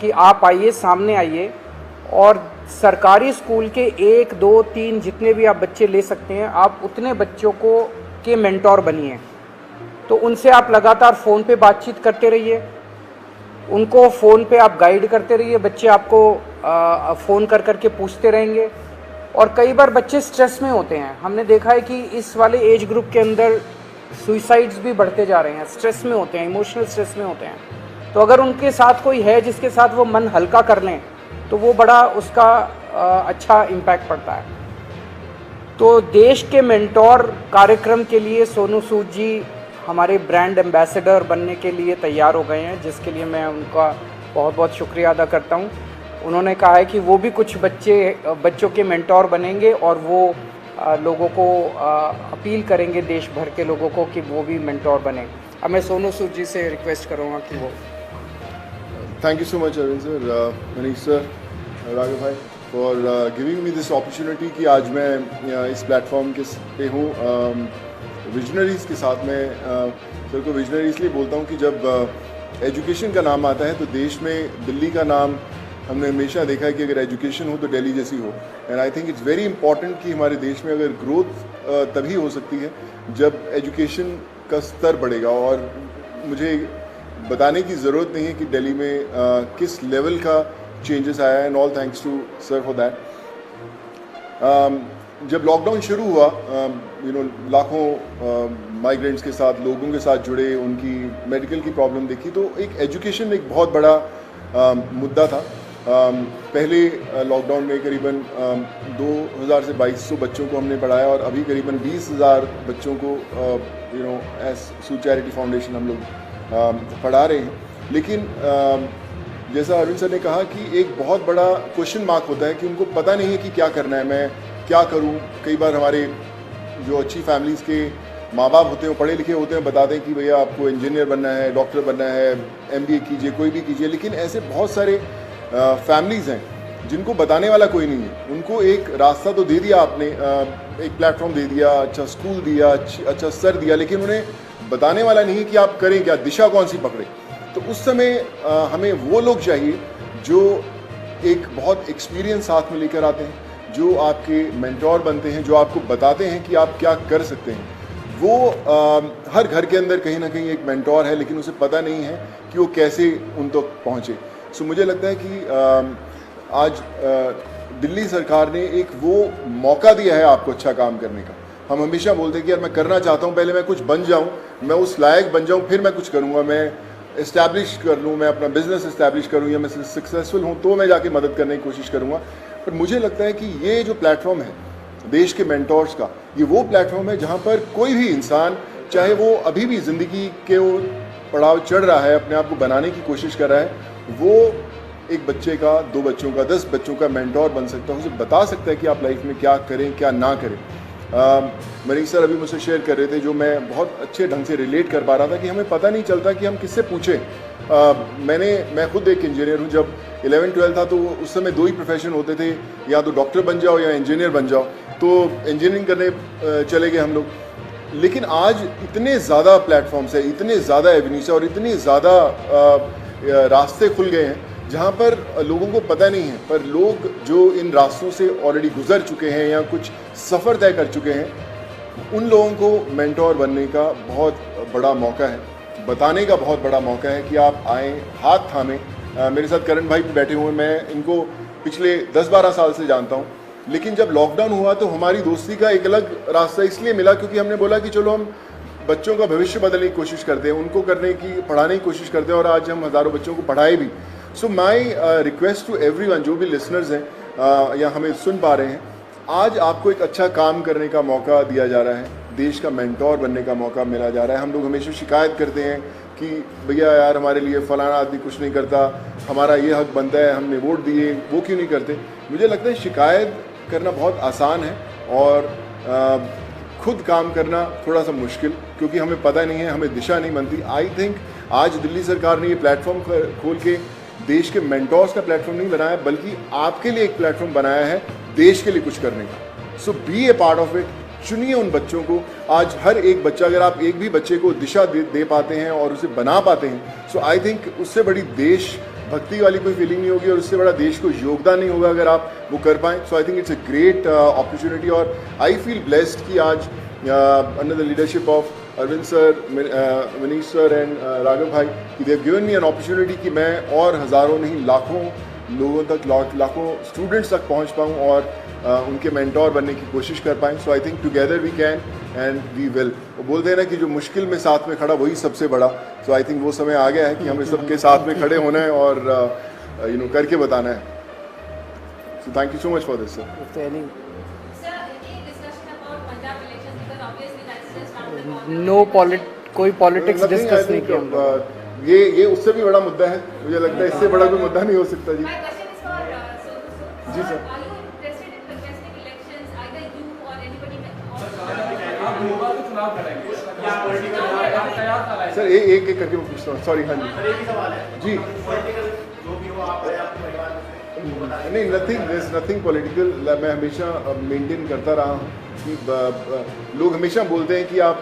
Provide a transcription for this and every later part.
कि आप आइए, सामने आइए और सरकारी स्कूल के 1, 2, 3 जितने भी आप बच्चे ले सकते हैं, आप उतने बच्चों को के मेंटोर बनिए। तो उनसे आप लगातार फ़ोन पे बातचीत करते रहिए, उनको फ़ोन पे आप गाइड करते रहिए, बच्चे आपको फ़ोन कर कर के पूछते रहेंगे। और कई बार बच्चे स्ट्रेस में होते हैं, हमने देखा है कि इस वाले एज ग्रुप के अंदर सुइसाइड्स भी बढ़ते जा रहे हैं, स्ट्रेस में होते हैं, इमोशनल स्ट्रेस में होते हैं। तो अगर उनके साथ कोई है जिसके साथ वो मन हल्का कर लें तो वो बड़ा उसका अच्छा इम्पैक्ट पड़ता है। तो देश के मेंटोर कार्यक्रम के लिए सोनू सूद जी हमारे ब्रांड एम्बेसडर बनने के लिए तैयार हो गए हैं, जिसके लिए मैं उनका बहुत बहुत शुक्रिया अदा करता हूं। उन्होंने कहा है कि वो भी कुछ बच्चों के मेंटोर बनेंगे और वो लोगों को अपील करेंगे, देश भर के लोगों को, कि वो भी मेंटोर बने। अब मैं सोनू सूद जी से रिक्वेस्ट करूँगा कि वो। Thank you so much, Arvind sir, Manish sir, Raghav bhai, for giving me this opportunity कि आज मैं इस प्लेटफॉर्म के पे हूँ विजनरीज़ के साथ में। सर को विजनरी इसलिए बोलता हूँ कि जब एजुकेशन का नाम आता है तो देश में दिल्ली का नाम हमने हमेशा देखा है कि अगर एजुकेशन हो तो दिल्ली जैसी हो। And I think it's very important कि हमारे देश में अगर ग्रोथ तभी हो सकती है जब एजुकेशन का स्तर बढ़ेगा। और मुझे बताने की ज़रूरत नहीं है कि दिल्ली में किस लेवल का चेंजेस आया है, and all thanks to sir for that. जब लॉकडाउन शुरू हुआ, लाखों माइग्रेंट्स के साथ, लोगों के साथ जुड़े, उनकी मेडिकल की प्रॉब्लम देखी, तो एक एजुकेशन एक बहुत बड़ा मुद्दा था। पहले लॉकडाउन में करीबन 2000 से 2200 बच्चों को हमने पढ़ाया और अभी करीबन 20,000 बच्चों को एज सूद चैरिटी फाउंडेशन हम लोग पढ़ा रहे हैं। लेकिन जैसा अरविंद सर ने कहा कि एक बहुत बड़ा क्वेश्चन मार्क होता है कि उनको पता नहीं है कि क्या करना है, मैं क्या करूं। कई बार हमारे जो अच्छी फैमिलीज़ के माँ बाप होते हैं, वो पढ़े लिखे होते हैं, बताते हैं कि भैया आपको इंजीनियर बनना है, डॉक्टर बनना है, MBA कीजिए, कोई भी कीजिए। लेकिन ऐसे बहुत सारे फैमिलीज़ हैं जिनको बताने वाला कोई नहीं है। उनको एक रास्ता तो दे दिया आपने, एक प्लेटफॉर्म दे दिया, अच्छा स्कूल दिया, अच्छा सर दिया, लेकिन उन्हें बताने वाला नहीं है कि आप करें क्या, दिशा कौन सी पकड़े। तो उस समय हमें वो लोग चाहिए जो एक बहुत एक्सपीरियंस साथ में लेकर आते हैं, जो आपके मेंटोर बनते हैं, जो आपको बताते हैं कि आप क्या कर सकते हैं। वो हर घर के अंदर कहीं ना कहीं एक मेंटोर है, लेकिन उसे पता नहीं है कि वो कैसे उन तक पहुँचे। सो मुझे लगता है कि आज दिल्ली सरकार ने एक वो मौका दिया है आपको अच्छा काम करने का। हम हमेशा बोलते हैं कि यार मैं करना चाहता हूँ, पहले मैं कुछ बन जाऊँ, मैं उस लायक बन जाऊँ, फिर मैं कुछ करूँगा, मैं इस्टेब्लिश कर लूँ, मैं अपना बिजनेस इस्टेब्लिश करूँ, या मैं सक्सेसफुल हूँ तो मैं जाके मदद करने की कोशिश करूँगा। पर मुझे लगता है कि ये जो प्लेटफॉर्म है देश के मेंटोर्स का, ये वो प्लेटफॉर्म है जहाँ पर कोई भी इंसान, चाहे वो अभी भी ज़िंदगी के वो पड़ाव चढ़ रहा है, अपने आप को बनाने की कोशिश कर रहा है, वो एक बच्चे का, 2 बच्चों का, 10 बच्चों का मेंटोर बन सकता है। उसे बता सकता है कि आप लाइफ में क्या करें, क्या ना करें। मनीष सर अभी मुझसे शेयर कर रहे थे, जो मैं बहुत अच्छे ढंग से रिलेट कर पा रहा था कि हमें पता नहीं चलता कि हम किससे पूछें। मैं खुद एक इंजीनियर हूँ। जब 11-12 था तो उस समय 2 ही प्रोफेशन होते थे, या तो डॉक्टर बन जाओ या इंजीनियर बन जाओ। तो इंजीनियरिंग करने चले गए हम लोग। लेकिन आज इतने ज़्यादा प्लेटफॉर्म्स है, इतने ज़्यादा एवेन्यूज है और इतने ज़्यादा रास्ते खुल गए हैं जहाँ पर लोगों को पता नहीं है, पर लोग जो इन रास्तों से ऑलरेडी गुजर चुके हैं या कुछ सफ़र तय कर चुके हैं, उन लोगों को मेंटोर बनने का बहुत बड़ा मौका है, बताने का बहुत बड़ा मौका है कि आप आएँ, हाथ थामें। मेरे साथ करण भाई भी बैठे हुए हैं, मैं इनको पिछले 10-12 साल से जानता हूँ। लेकिन जब लॉकडाउन हुआ तो हमारी दोस्ती का एक अलग रास्ता इसलिए मिला क्योंकि हमने बोला कि चलो हम बच्चों का भविष्य बदलने की कोशिश करते हैं, उनको पढ़ाने की कोशिश करते हैं, और आज हम हज़ारों बच्चों को पढ़ाए भी। सो माई रिक्वेस्ट टू एवरीवन, जो भी लिसनर्स हैं या हमें सुन पा रहे हैं, आज आपको एक अच्छा काम करने का मौका दिया जा रहा है, देश का मेंटोर बनने का मौका मिला जा रहा है। हम लोग हमेशा शिकायत करते हैं कि भैया यार हमारे लिए फलाना आदमी कुछ नहीं करता, हमारा ये हक बनता है, हमने वोट दिए, वो क्यों नहीं करते। मुझे लगता है शिकायत करना बहुत आसान है और खुद काम करना थोड़ा सा मुश्किल, क्योंकि हमें पता नहीं है, हमें दिशा नहीं बनती। आई थिंक आज दिल्ली सरकार ने ये प्लेटफॉर्म खोल के देश के मेंटोर्स का प्लेटफॉर्म नहीं बनाया, बल्कि आपके लिए एक प्लेटफॉर्म बनाया है देश के लिए कुछ करने का। So be a part of it. चुनिए उन बच्चों को। आज हर एक बच्चा, अगर आप एक भी बच्चे को दिशा दे पाते हैं और उसे बना पाते हैं, सो आई थिंक उससे बड़ी देश भक्ति वाली कोई फीलिंग नहीं होगी और उससे बड़ा देश को योगदान नहीं होगा अगर आप वो कर पाएँ. So I think it's a great opportunity और आई फील ब्लेस्ड कि आज under the leadership of Arvind sir, Manish sir and Raghav भाई, they have given me an opportunity कि मैं और हज़ारों नहीं लाखों लोगों तक, लाखों स्टूडेंट्स तक पहुंच पाऊं और उनके मेंटोर बनने की कोशिश कर पाएं. So I think together we can and we will. वो बोलते हैं ना कि जो मुश्किल में साथ में खड़ा वही सबसे बड़ा. सो आई थिंक वो समय आ गया है कि हमें सबके साथ में खड़े होना है और करके बताना है. So thank you so much for this sir. No कोई पॉलिटिक्स डिस्कस नहीं किया हम लोग. ये उससे भी बड़ा मुद्दा है. मुझे लगता है इससे बड़ा कोई मुद्दा नहीं हो सकता. जी जी सर. सर एक एक करके मैं पूछता हूँ. सॉरी. हाँ जी नहीं, नथिंग पॉलिटिकल. मैं हमेशा मेंटेन करता रहा हूँ कि लोग हमेशा बोलते हैं कि आप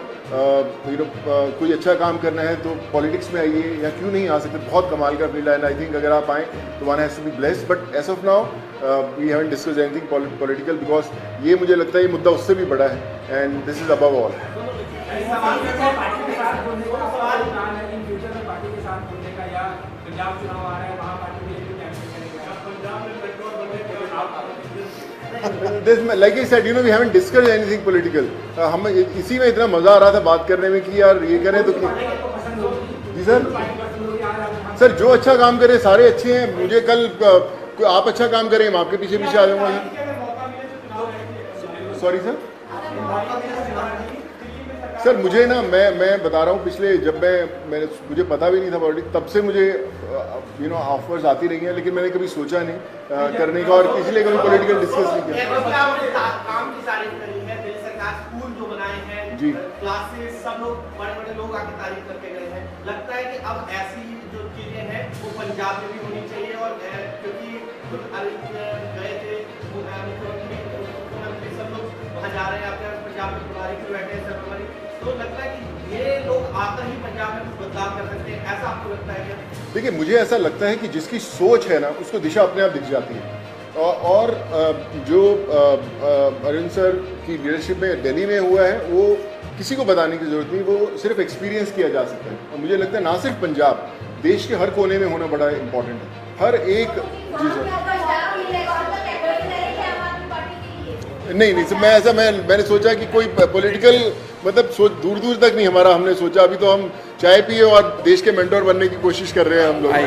कोई अच्छा काम करना है तो पॉलिटिक्स में आइए, या क्यों नहीं आ सकते. बहुत कमाल का फील्ड है एंड आई थिंक अगर आप आएँ तो one has to be blessed. But as of now we haven't discussed anything political because ये मुझे लगता है ये मुद्दा उससे भी बड़ा है and this is above all. Like I said, we haven't discussed anything political. हम इसी में इतना मज़ा आ रहा था बात करने में कि यार ये करें तो जी सर जो अच्छा काम करे सारे अच्छे हैं. मुझे कल आप अच्छा काम करें मैं आपके पीछे पीछे आ जाऊँगा. सॉरी सर मुझे ना मैं बता रहा हूँ पिछले जब मुझे पता भी नहीं था पॉलिटिक्स, तब से मुझे ऑफर्स आती रही हैं, लेकिन मैंने कभी सोचा नहीं करने का और इसलिए कभी पॉलिटिकल डिस्कस नहीं किया. काम की तारीफ करी है, दिल्ली सरकार स्कूल जो बनाए हैं जी, क्लासेस, सब लोग बड़े लोग आके तारीफ करके गए हैं. लगता है कि अब ऐसी जो चीजें हैं वो पंजाब में भी होनी चाहिए और क्योंकि गए थे मुख्यमंत्री सब लोग वहाँ जा रहे हैं अपने पंजाब में बुलारी के बैठे हैं सर्वमरी, तो लगता है कि ये लोग आकर ही पंजाब में कुछ बदलाव कर सकते हैं. ऐसा आपको लगता है क्या? देखिए मुझे ऐसा लगता है कि जिसकी सोच है ना उसको दिशा अपने आप दिख जाती है. और जो अरविंद सर की लीडरशिप में दिल्ली में हुआ है वो किसी को बताने की ज़रूरत नहीं, वो सिर्फ एक्सपीरियंस किया जा सकता है. और मुझे लगता है ना सिर्फ पंजाब, देश के हर कोने में होना बड़ा इम्पोर्टेंट है. हर एक. जी सर. नहीं मैंने सोचा कि कोई पॉलिटिकल मतलब सोच दूर तक नहीं हमारा हमने सोचा. अभी तो हम चाय पिए और देश के मेंटोर बनने की कोशिश कर रहे हैं हम लोग. क्या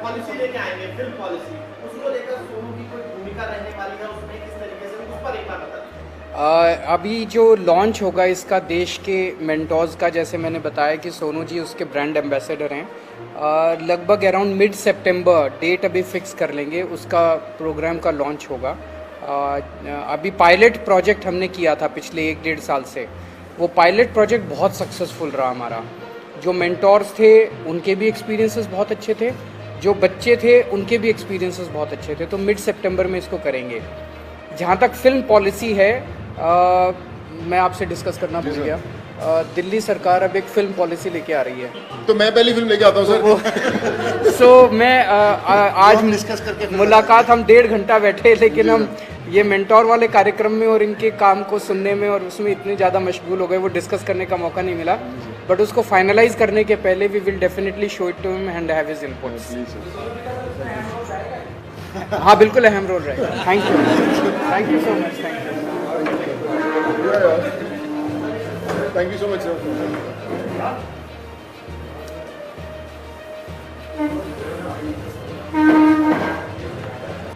पॉलिसी लेके आएंगे, फिल्म पॉलिसी, उसको लेकर सोनू की कोई भूमिका रहने वाली है उसमें, किस तरीके से, उस पर एक बार बता दीजिए. अभी जो लॉन्च होगा इसका देश के मेंटोर्स का, जैसे मैंने बताया कि सोनू जी उसके ब्रांड एम्बेसडर हैं. लगभग अराउंड मिड सितंबर डेट अभी फिक्स कर लेंगे, उसका प्रोग्राम का लॉन्च होगा. अभी पायलट प्रोजेक्ट हमने किया था पिछले 1-1.5 साल से. वो पायलट प्रोजेक्ट बहुत सक्सेसफुल रहा हमारा. जो मेंटोर्स थे उनके भी एक्सपीरियंसेस बहुत अच्छे थे, जो बच्चे थे उनके भी एक्सपीरियंसेस बहुत अच्छे थे. तो मिड सितंबर में इसको करेंगे. जहाँ तक फिल्म पॉलिसी है, मैं आपसे डिस्कस करना भूल गया. दिल्ली सरकार अब एक फिल्म पॉलिसी लेके आ रही है, तो मैं पहली फिल्म लेके आता हूँ सर. सो मैं आज डिस्कस करके मुलाकात हम 1.5 घंटा बैठे, लेकिन हम ये मेंटोर वाले कार्यक्रम में और इनके काम को सुनने में और उसमें इतने ज़्यादा मशगूल हो गए, वो डिस्कस करने का मौका नहीं मिला. बट उसको फाइनलाइज करने के पहले we will definitely show it to him and have his inputs. हाँ बिल्कुल अहम रोल रहेगा. Thank you so much. Thank you so much sir.